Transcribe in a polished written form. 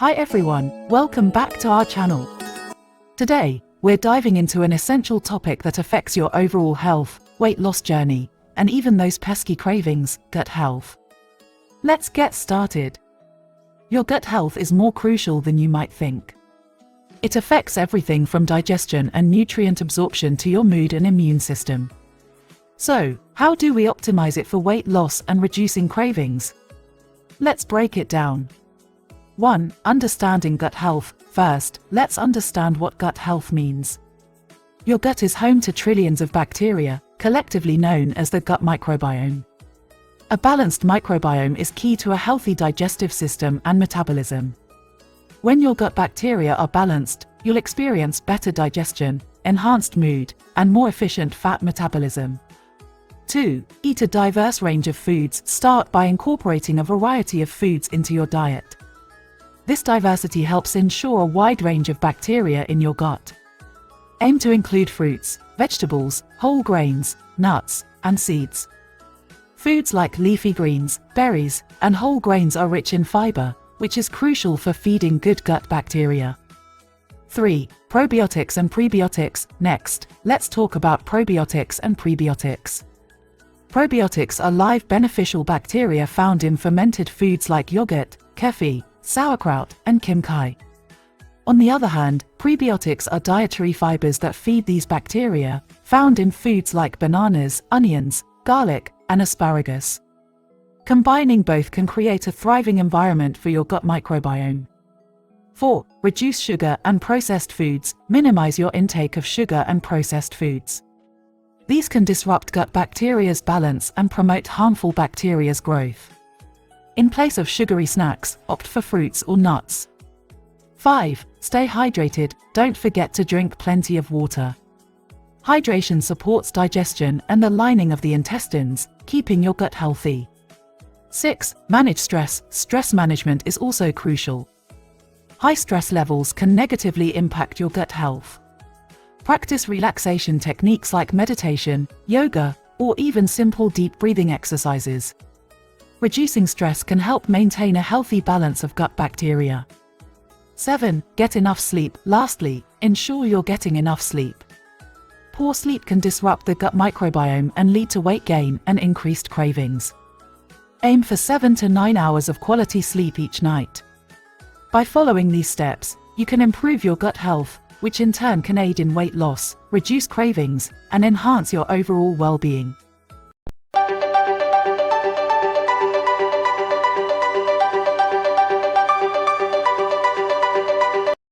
Hi everyone, welcome back to our channel. Today, we're diving into an essential topic that affects your overall health, weight loss journey, and even those pesky cravings, gut health. Let's get started. Your gut health is more crucial than you might think. It affects everything from digestion and nutrient absorption to your mood and immune system. So, how do we optimize it for weight loss and reducing cravings? Let's break it down. 1. Understanding gut health. First, let's understand what gut health means. Your gut is home to trillions of bacteria, collectively known as the gut microbiome. A balanced microbiome is key to a healthy digestive system and metabolism. When your gut bacteria are balanced, you'll experience better digestion, enhanced mood, and more efficient fat metabolism. 2. Eat a diverse range of foods. Start by incorporating a variety of foods into your diet. This diversity helps ensure a wide range of bacteria in your gut. Aim to include fruits, vegetables, whole grains, nuts, and seeds. Foods like leafy greens, berries, and whole grains are rich in fiber, which is crucial for feeding good gut bacteria. 3. Probiotics and prebiotics. Next, let's talk about probiotics and prebiotics. Probiotics are live beneficial bacteria found in fermented foods like yogurt, kefir, sauerkraut, and kimchi. On the other hand, prebiotics are dietary fibers that feed these bacteria, found in foods like bananas, onions, garlic, and asparagus. Combining both can create a thriving environment for your gut microbiome. 4. Reduce sugar and processed foods. Minimize your intake of sugar and processed foods. These can disrupt gut bacteria's balance and promote harmful bacteria's growth. In place of sugary snacks, opt for fruits or nuts. 5. Stay hydrated. Don't forget to drink plenty of water. Hydration supports digestion and the lining of the intestines, keeping your gut healthy. 6. Manage stress. Stress management is also crucial. High stress levels can negatively impact your gut health. Practice relaxation techniques like meditation, yoga, or even simple deep breathing exercises. Reducing stress can help maintain a healthy balance of gut bacteria. 7. Get enough sleep. Lastly, ensure you're getting enough sleep. Poor sleep can disrupt the gut microbiome and lead to weight gain and increased cravings. Aim for 7 to 9 hours of quality sleep each night. By following these steps, you can improve your gut health, which in turn can aid in weight loss, reduce cravings, and enhance your overall well-being.